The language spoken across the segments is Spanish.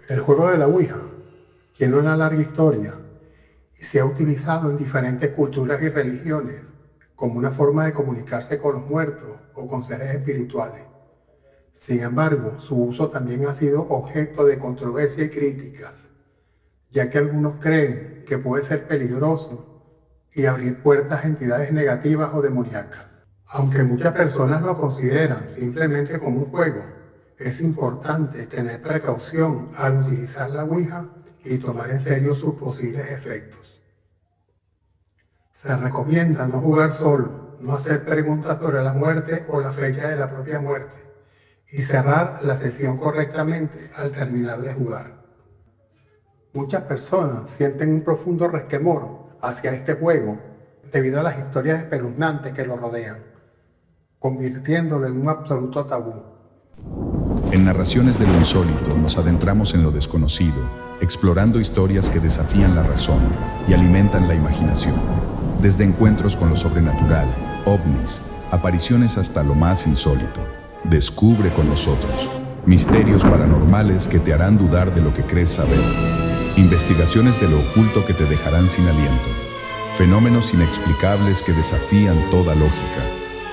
El juego de la Ouija tiene una larga historia y se ha utilizado en diferentes culturas y religiones como una forma de comunicarse con los muertos o con seres espirituales. Sin embargo, su uso también ha sido objeto de controversia y críticas, ya que algunos creen que puede ser peligroso y abrir puertas a entidades negativas o demoníacas. Aunque muchas personas lo consideran simplemente como un juego, es importante tener precaución al utilizar la Ouija y tomar en serio sus posibles efectos. Se recomienda no jugar solo, no hacer preguntas sobre la muerte o la fecha de la propia muerte y cerrar la sesión correctamente al terminar de jugar. Muchas personas sienten un profundo resquemor hacia este juego debido a las historias espeluznantes que lo rodean, convirtiéndolo en un absoluto tabú. En Narraciones de lo Insólito nos adentramos en lo desconocido, explorando historias que desafían la razón y alimentan la imaginación. Desde encuentros con lo sobrenatural, ovnis, apariciones hasta lo más insólito. Descubre con nosotros misterios paranormales que te harán dudar de lo que crees saber. Investigaciones de lo oculto que te dejarán sin aliento. Fenómenos inexplicables que desafían toda lógica.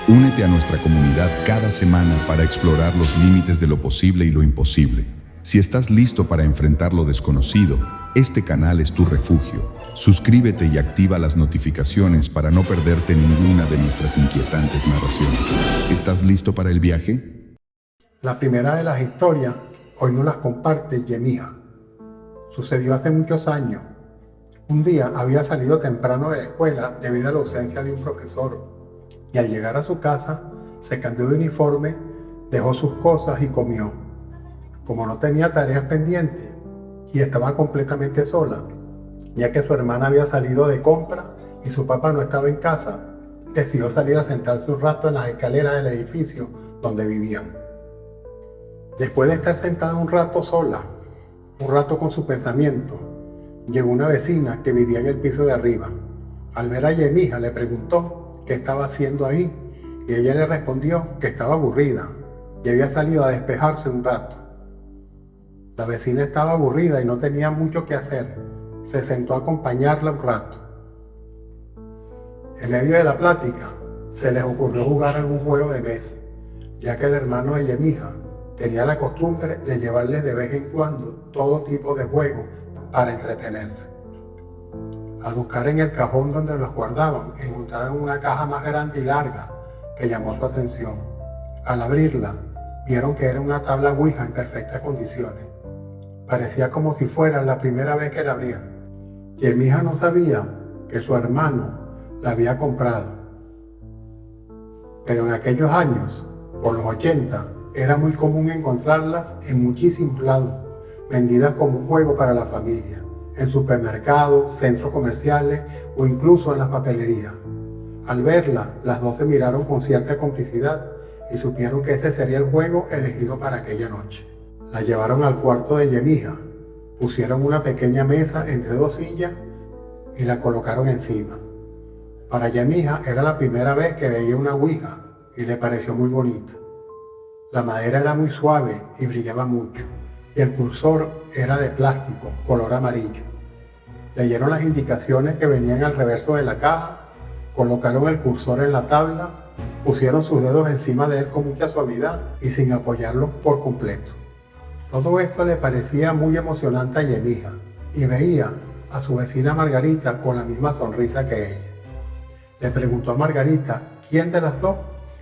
Únete a nuestra comunidad cada semana para explorar los límites de lo posible y lo imposible. Si estás listo para enfrentar lo desconocido, este canal es tu refugio. Suscríbete y activa las notificaciones para no perderte ninguna de nuestras inquietantes narraciones. ¿Estás listo para el viaje? La primera de las historias hoy nos las comparte Yemija. Sucedió hace muchos años. Un día había salido temprano de la escuela debido a la ausencia de un profesor. Y al llegar a su casa, se cambió de uniforme, dejó sus cosas y comió. Como no tenía tareas pendientes y estaba completamente sola, ya que su hermana había salido de compra y su papá no estaba en casa, decidió salir a sentarse un rato en las escaleras del edificio donde vivían. Después de estar sentada un rato sola, un rato con su pensamiento, llegó una vecina que vivía en el piso de arriba. Al ver a Yemija le preguntó qué estaba haciendo ahí, y ella le respondió que estaba aburrida y había salido a despejarse un rato. La vecina estaba aburrida y no tenía mucho que hacer. Se sentó a acompañarla un rato. En medio de la plática, se les ocurrió jugar algún juego de mesa, ya que el hermano de Yemija tenía la costumbre de llevarles de vez en cuando todo tipo de juegos para entretenerse. Al buscar en el cajón donde los guardaban, encontraron una caja más grande y larga que llamó su atención. Al abrirla, vieron que era una tabla Ouija en perfectas condiciones. Parecía como si fuera la primera vez que la abrían. Yemija no sabía que su hermano la había comprado. Pero en aquellos años, por los 80, era muy común encontrarlas en muchísimos lados, vendidas como un juego para la familia, en supermercados, centros comerciales o incluso en las papelerías. Al verla, las dos se miraron con cierta complicidad y supieron que ese sería el juego elegido para aquella noche. La llevaron al cuarto de Yemija, pusieron una pequeña mesa entre dos sillas y la colocaron encima. Para Yemija era la primera vez que veía una Ouija y le pareció muy bonita. La madera era muy suave y brillaba mucho, y el cursor era de plástico, color amarillo. Leyeron las indicaciones que venían al reverso de la caja, colocaron el cursor en la tabla, pusieron sus dedos encima de él con mucha suavidad y sin apoyarlo por completo. Todo esto le parecía muy emocionante a Yemija y veía a su vecina Margarita con la misma sonrisa que ella. Le preguntó a Margarita quién de las dos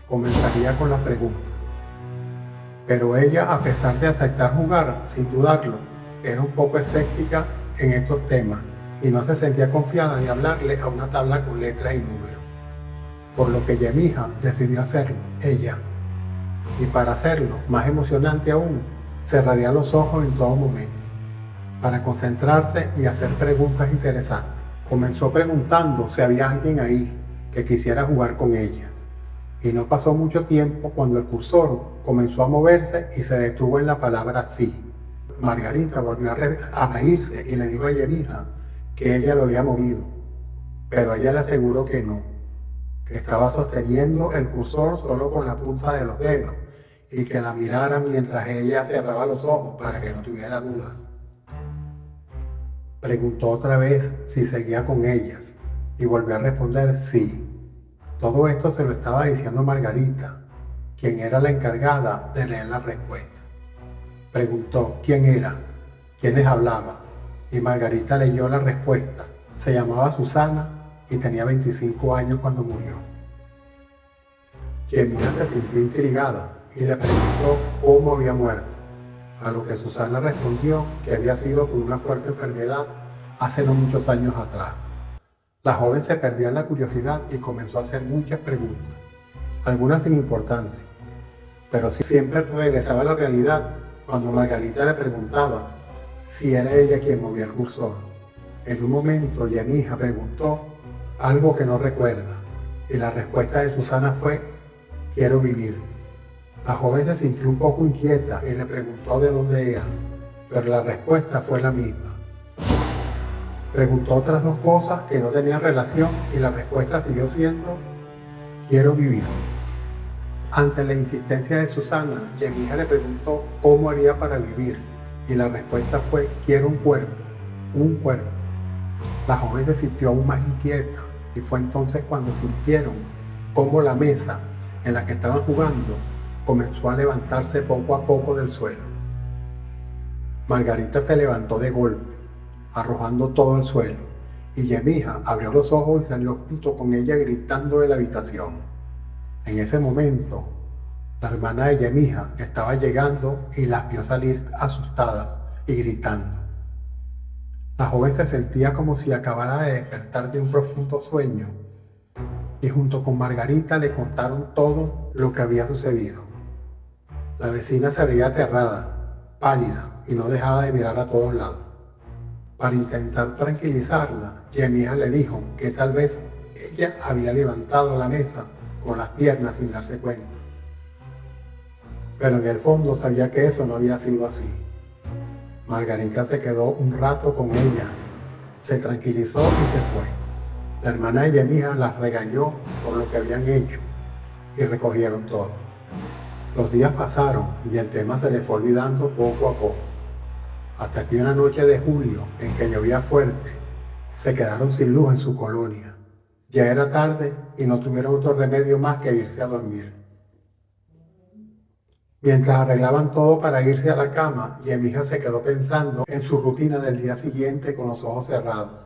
comenzaría con la pregunta. Pero ella, a pesar de aceptar jugar sin dudarlo, era un poco escéptica en estos temas y no se sentía confiada de hablarle a una tabla con letras y números. Por lo que Yemija decidió hacerlo, ella. Y para hacerlo más emocionante aún, cerraría los ojos en todo momento, para concentrarse y hacer preguntas interesantes. Comenzó preguntando si había alguien ahí que quisiera jugar con ella. Y no pasó mucho tiempo cuando el cursor comenzó a moverse y se detuvo en la palabra sí. Margarita volvió a reírse y le dijo a Yemija que ella lo había movido, pero ella le aseguró que no, que estaba sosteniendo el cursor solo con la punta de los dedos y que la mirara mientras ella cerraba los ojos para que no tuviera dudas. Preguntó otra vez si seguía con ellas y volvió a responder sí. Todo esto se lo estaba diciendo Margarita, quien era la encargada de leer la respuesta. Preguntó quién era, quiénes hablaba, y Margarita leyó la respuesta. Se llamaba Susana y tenía 25 años cuando murió. Yemija se sintió intrigada y le preguntó cómo había muerto, a lo que Susana respondió que había sido por una fuerte enfermedad hace no muchos años atrás. La joven se perdió en la curiosidad y comenzó a hacer muchas preguntas, algunas sin importancia, pero siempre regresaba a la realidad cuando Margarita le preguntaba si era ella quien movía el cursor. En un momento Yemija preguntó algo que no recuerda y la respuesta de Susana fue: quiero vivir. La joven se sintió un poco inquieta y le preguntó de dónde era, pero la respuesta fue la misma. Preguntó otras dos cosas que no tenían relación y la respuesta siguió siendo: quiero vivir. Ante la insistencia de Susana, Yemija le preguntó cómo haría para vivir y la respuesta fue: quiero un cuerpo, un cuerpo. La joven se sintió aún más inquieta y fue entonces cuando sintieron cómo la mesa en la que estaban jugando comenzó a levantarse poco a poco del suelo. Margarita se levantó de golpe, arrojando todo al suelo, y Yemija abrió los ojos y salió junto con ella gritando de la habitación. En ese momento, la hermana de Yemija estaba llegando y las vio salir asustadas y gritando. La joven se sentía como si acabara de despertar de un profundo sueño y junto con Margarita le contaron todo lo que había sucedido. La vecina se veía aterrada, pálida y no dejaba de mirar a todos lados. Para intentar tranquilizarla, Yemija le dijo que tal vez ella había levantado la mesa con las piernas sin darse cuenta. Pero en el fondo sabía que eso no había sido así. Margarita se quedó un rato con ella, se tranquilizó y se fue. La hermana de Yemija las regañó por lo que habían hecho y recogieron todo. Los días pasaron y el tema se le fue olvidando poco a poco, hasta que una noche de julio, en que llovía fuerte, se quedaron sin luz en su colonia. Ya era tarde y no tuvieron otro remedio más que irse a dormir. Mientras arreglaban todo para irse a la cama, Yemija se quedó pensando en su rutina del día siguiente con los ojos cerrados.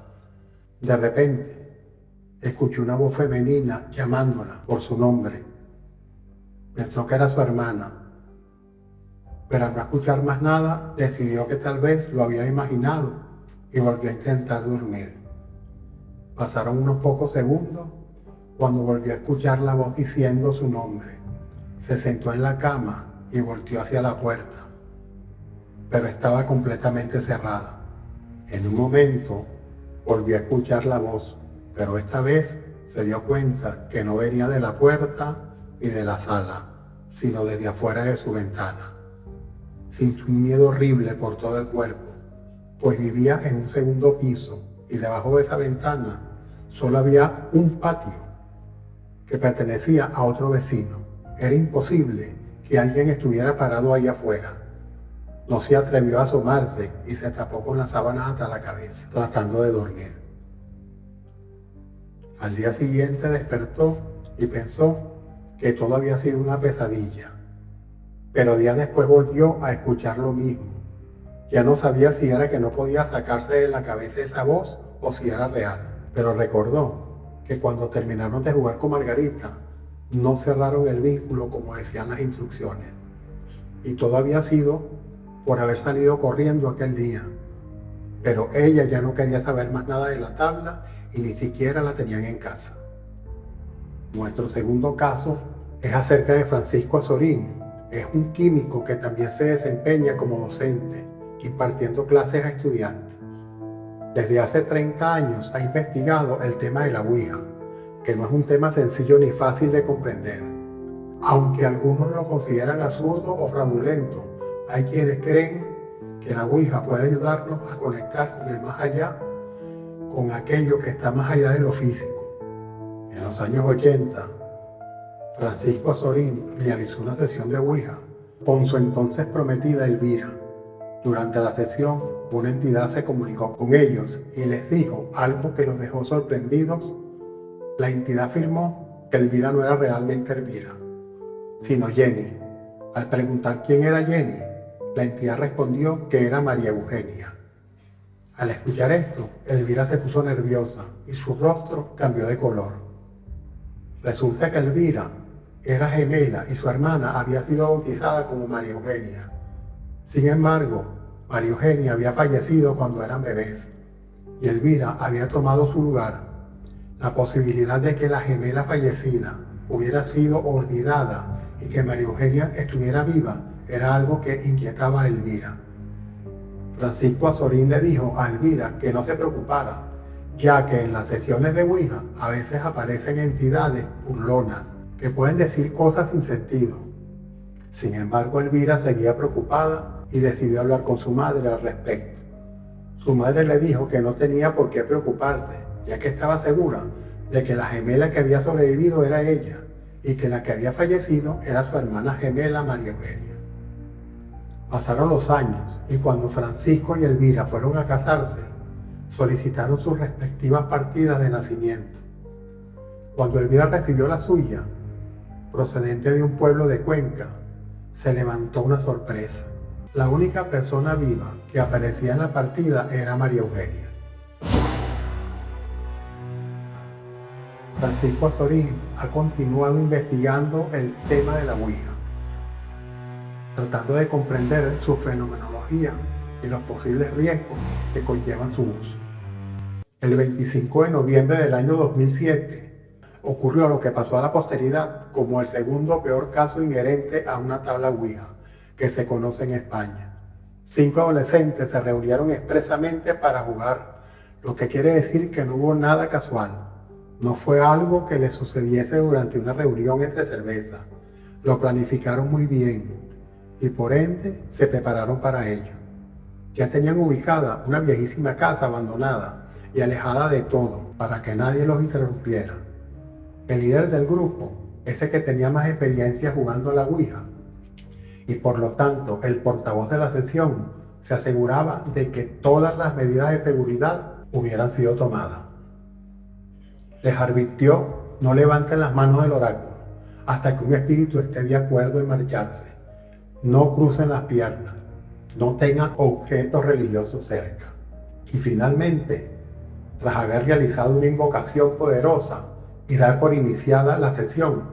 De repente, escuchó una voz femenina llamándola por su nombre. Pensó que era su hermana, pero al no escuchar más nada, decidió que tal vez lo había imaginado y volvió a intentar dormir. Pasaron unos pocos segundos cuando volvió a escuchar la voz diciendo su nombre. Se sentó en la cama y volteó hacia la puerta, pero estaba completamente cerrada. En un momento volvió a escuchar la voz, pero esta vez se dio cuenta que no venía de la puerta ni de la sala, sino desde afuera de su ventana. Sintió un miedo horrible por todo el cuerpo, pues vivía en un segundo piso y debajo de esa ventana solo había un patio que pertenecía a otro vecino. Era imposible que alguien estuviera parado ahí afuera. No se atrevió a asomarse y se tapó con las sábanas hasta la cabeza, tratando de dormir. Al día siguiente despertó y pensó que todo había sido una pesadilla, pero días después volvió a escuchar lo mismo. Ya no sabía si era que no podía sacarse de la cabeza esa voz o si era real, pero recordó que cuando terminaron de jugar con Margarita, no cerraron el vínculo como decían las instrucciones, y todo había sido por haber salido corriendo aquel día. Pero ella ya no quería saber más nada de la tabla y ni siquiera la tenían en casa. Nuestro segundo caso es acerca de Francisco Azorín. Es un químico que también se desempeña como docente, impartiendo clases a estudiantes. Desde hace 30 años ha investigado el tema de la Ouija, que no es un tema sencillo ni fácil de comprender. Aunque algunos lo consideran absurdo o fraudulento, hay quienes creen que la Ouija puede ayudarnos a conectar con el más allá, con aquello que está más allá de lo físico. En los años 80, Francisco Azorín realizó una sesión de Ouija con su entonces prometida Elvira. Durante la sesión, una entidad se comunicó con ellos y les dijo algo que los dejó sorprendidos. La entidad afirmó que Elvira no era realmente Elvira, sino Jenny. Al preguntar quién era Jenny, la entidad respondió que era María Eugenia. Al escuchar esto, Elvira se puso nerviosa y su rostro cambió de color. Resulta que Elvira era gemela y su hermana había sido bautizada como María Eugenia. Sin embargo, María Eugenia había fallecido cuando eran bebés y Elvira había tomado su lugar. La posibilidad de que la gemela fallecida hubiera sido olvidada y que María Eugenia estuviera viva era algo que inquietaba a Elvira. Francisco Azorín le dijo a Elvira que no se preocupara, ya que en las sesiones de Ouija a veces aparecen entidades burlonas que pueden decir cosas sin sentido. Sin embargo, Elvira seguía preocupada y decidió hablar con su madre al respecto. Su madre le dijo que no tenía por qué preocuparse, ya que estaba segura de que la gemela que había sobrevivido era ella y que la que había fallecido era su hermana gemela María Eugenia. Pasaron los años y cuando Francisco y Elvira fueron a casarse, solicitaron sus respectivas partidas de nacimiento. Cuando Elvira recibió la suya, procedente de un pueblo de Cuenca, se levantó una sorpresa. La única persona viva que aparecía en la partida era María Eugenia. Francisco Azorín ha continuado investigando el tema de la Ouija, tratando de comprender su fenomenología y los posibles riesgos que conllevan su uso. El 25 de noviembre del año 2007 ocurrió lo que pasó a la posteridad como el segundo peor caso inherente a una tabla Ouija que se conoce en España. 5 adolescentes se reunieron expresamente para jugar, lo que quiere decir que no hubo nada casual. No fue algo que les sucediese durante una reunión entre cerveza. Lo planificaron muy bien y por ende se prepararon para ello. Ya tenían ubicada una viejísima casa abandonada y alejada de todo para que nadie los interrumpiera. El líder del grupo, ese que tenía más experiencia jugando a la Ouija, y por lo tanto el portavoz de la sesión, se aseguraba de que todas las medidas de seguridad hubieran sido tomadas. Les advirtió: no levanten las manos del oráculo hasta que un espíritu esté de acuerdo en marcharse. No crucen las piernas, no tengan objetos religiosos cerca. Y finalmente, tras haber realizado una invocación poderosa y dar por iniciada la sesión,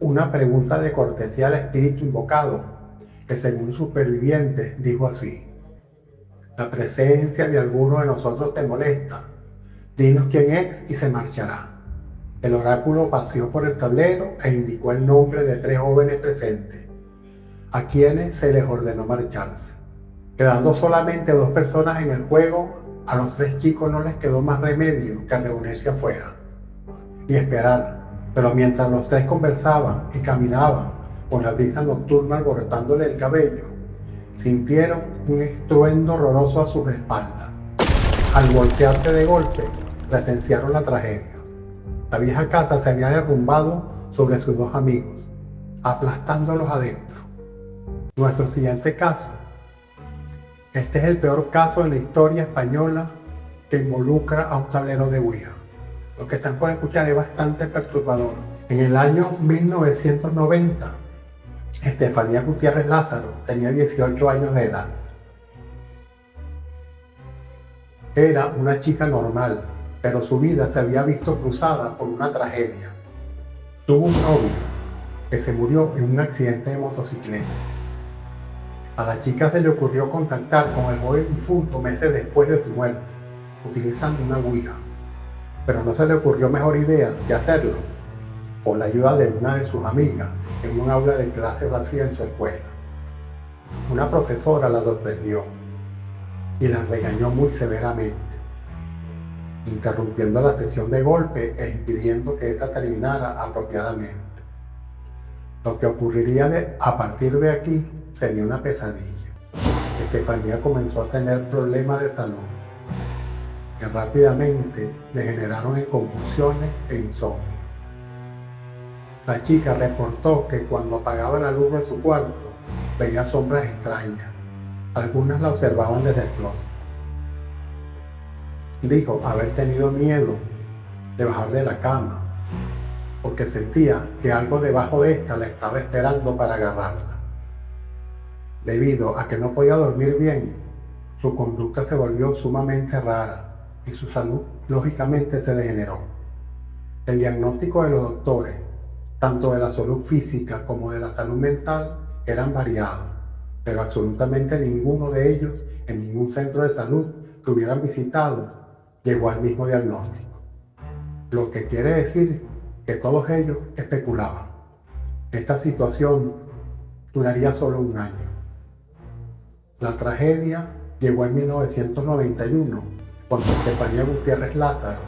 una pregunta de cortesía al espíritu invocado, que según supervivientes dijo así: la presencia de alguno de nosotros te molesta, dinos quién es y se marchará. El oráculo paseó por el tablero e indicó el nombre de 3 jóvenes presentes, a quienes se les ordenó marcharse. Quedando solamente 2 personas en el juego, a los 3 chicos no les quedó más remedio que reunirse afuera y esperar. Pero mientras los 3 conversaban y caminaban con la brisa nocturna alborotándole el cabello, sintieron un estruendo horroroso a sus espaldas. Al voltearse de golpe, presenciaron la tragedia. La vieja casa se había derrumbado sobre sus 2 amigos, aplastándolos adentro. Nuestro siguiente caso. Este es el peor caso en la historia española que involucra a un tablero de Ouija. Lo que están por escuchar es bastante perturbador. En el año 1990, Estefanía Gutiérrez Lázaro tenía 18 años de edad. Era una chica normal, pero su vida se había visto cruzada por una tragedia. Tuvo un novio que se murió en un accidente de motocicleta. A la chica se le ocurrió contactar con el joven difunto meses después de su muerte, utilizando una Ouija. Pero no se le ocurrió mejor idea que hacerlo con la ayuda de una de sus amigas en un aula de clase vacía en su escuela. Una profesora la sorprendió y la regañó muy severamente, interrumpiendo la sesión de golpe e impidiendo que ésta terminara apropiadamente. Lo que ocurriría a partir de aquí sería una pesadilla. Estefanía comenzó a tener problemas de salud que rápidamente degeneraron en convulsiones e insomnio. La chica reportó que cuando apagaba la luz de su cuarto veía sombras extrañas Algunas la observaban desde el closet. Dijo haber tenido miedo de bajar de la cama, porque sentía que algo debajo de esta la estaba esperando para agarrarla. Debido a que no podía dormir bien, su conducta se volvió sumamente rara y su salud lógicamente se degeneró. El diagnóstico de los doctores, tanto de la salud física como de la salud mental, eran variados, pero absolutamente ninguno de ellos en ningún centro de salud que hubieran visitado llegó al mismo diagnóstico. Lo que quiere decir que todos ellos especulaban. Esta situación duraría solo un año. La tragedia llegó en 1991, cuando Estefanía Gutiérrez Lázaro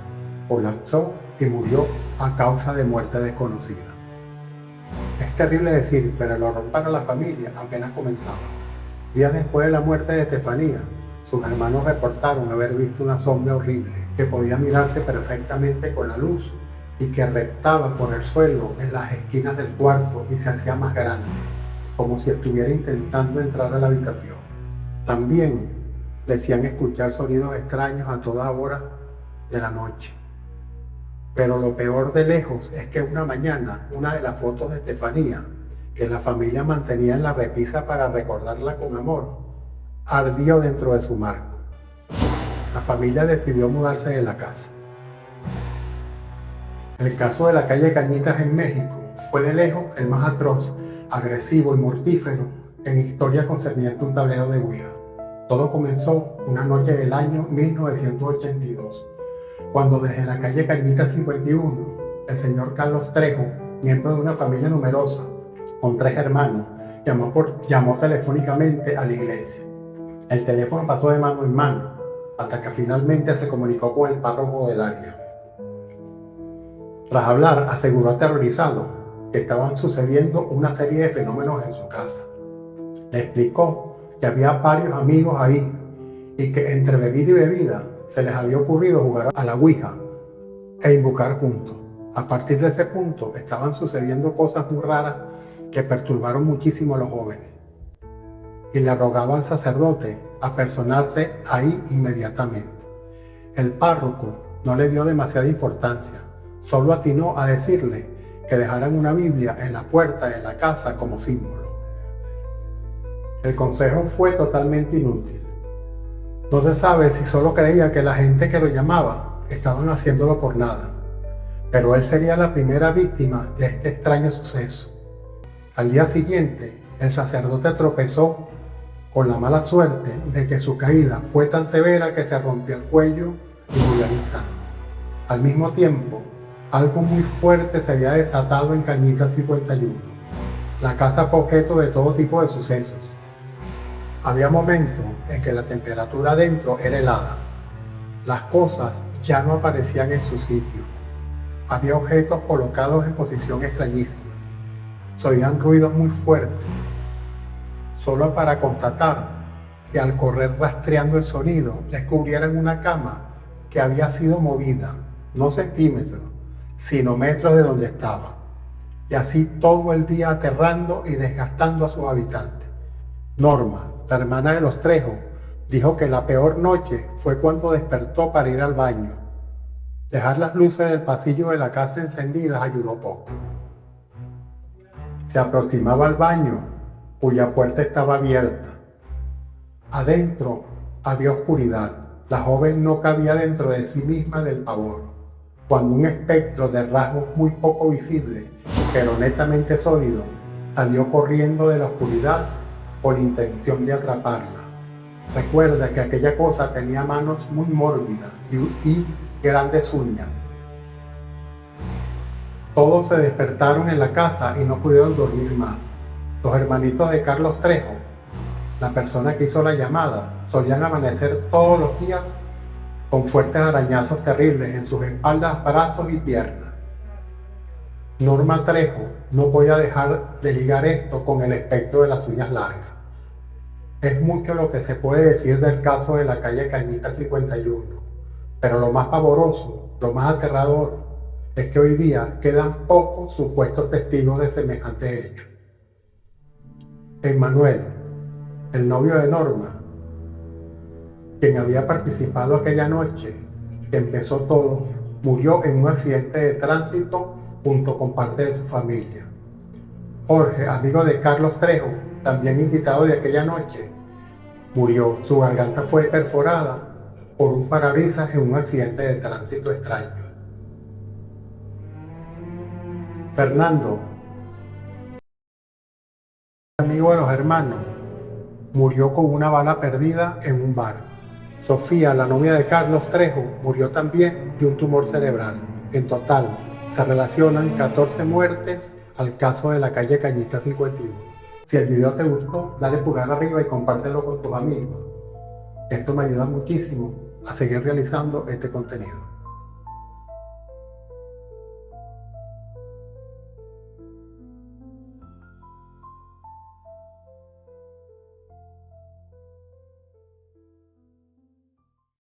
colapsó y murió a causa de muerte desconocida. Es terrible decir, pero el horror para la familia apenas comenzaba. Días después de la muerte de Estefanía, sus hermanos reportaron haber visto una sombra horrible que podía mirarse perfectamente con la luz y que reptaba por el suelo en las esquinas del cuarto y se hacía más grande, como si estuviera intentando entrar a la habitación. También decían escuchar sonidos extraños a toda hora de la noche. Pero lo peor de lejos es que una mañana, una de las fotos de Estefanía, que la familia mantenía en la repisa para recordarla con amor, ardió dentro de su marco. La familia decidió mudarse de la casa. El caso de la calle Cañitas en México fue de lejos el más atroz, agresivo y mortífero en historia concerniente a un tablero de Ouija. Todo comenzó una noche del año 1982, cuando desde la calle Cañitas 51, el señor Carlos Trejo, miembro de una familia numerosa, con 3 hermanos, llamó telefónicamente a la iglesia. El teléfono pasó de mano en mano, hasta que finalmente se comunicó con el párroco del área. Tras hablar, aseguró aterrorizado que estaban sucediendo una serie de fenómenos en su casa. Le explicó que había varios amigos ahí y que entre bebida y bebida se les había ocurrido jugar a la Ouija e invocar juntos. A partir de ese punto estaban sucediendo cosas muy raras que perturbaron muchísimo a los jóvenes, y le rogaba al sacerdote apersonarse ahí inmediatamente. El párroco no le dio demasiada importancia, solo atinó a decirle que dejaran una Biblia en la puerta de la casa como símbolo. El consejo fue totalmente inútil. No se sabe si solo creía que la gente que lo llamaba estaban haciéndolo por nada, pero él sería la primera víctima de este extraño suceso. Al día siguiente, el sacerdote tropezó con la mala suerte de que su caída fue tan severa que se rompió el cuello y murió al instante. Al mismo tiempo, algo muy fuerte se había desatado en Cañitas 51. La casa fue objeto de todo tipo de sucesos. Había momentos en que la temperatura adentro era helada. Las cosas ya no aparecían en su sitio. Había objetos colocados en posición extrañísima. Se oían ruidos muy fuertes, solo para constatar que al correr rastreando el sonido descubrieran una cama que había sido movida, no centímetros, sino metros de donde estaba, y así todo el día aterrando y desgastando a sus habitantes. Norma, la hermana de los Trejo, dijo que la peor noche fue cuando despertó para ir al baño. Dejar las luces del pasillo de la casa encendidas ayudó poco. Se aproximaba al baño, cuya puerta estaba abierta. Adentro había oscuridad. La joven no cabía dentro de sí misma del pavor, cuando un espectro de rasgos muy poco visibles, pero netamente sólido, salió corriendo de la oscuridad con intención de atraparla. Recuerda que aquella cosa tenía manos muy mórbidas y grandes uñas. Todos se despertaron en la casa y no pudieron dormir más. Los hermanitos de Carlos Trejo, la persona que hizo la llamada, solían amanecer todos los días con fuertes arañazos terribles en sus espaldas, brazos y piernas. Norma Trejo no podía dejar de ligar esto con el espectro de las uñas largas. Es mucho lo que se puede decir del caso de la calle Cañitas 51, pero lo más pavoroso, lo más aterrador, es que hoy día quedan pocos supuestos testigos de semejante hecho. Emmanuel, El novio de Norma, quien había participado aquella noche, que empezó todo, murió en un accidente de tránsito junto con parte de su familia. Jorge, amigo de Carlos Trejo, también invitado de aquella noche, murió. Su garganta fue perforada por un parabrisas en un accidente de tránsito extraño. Fernando, amigo de los hermanos, murió con una bala perdida en un bar. Sofía, la novia de Carlos Trejo, murió también de un tumor cerebral. En total, se relacionan 14 muertes al caso de la calle Cañita 51. Si el video te gustó, dale pulgar arriba y compártelo con tus amigos. Esto me ayuda muchísimo a seguir realizando este contenido.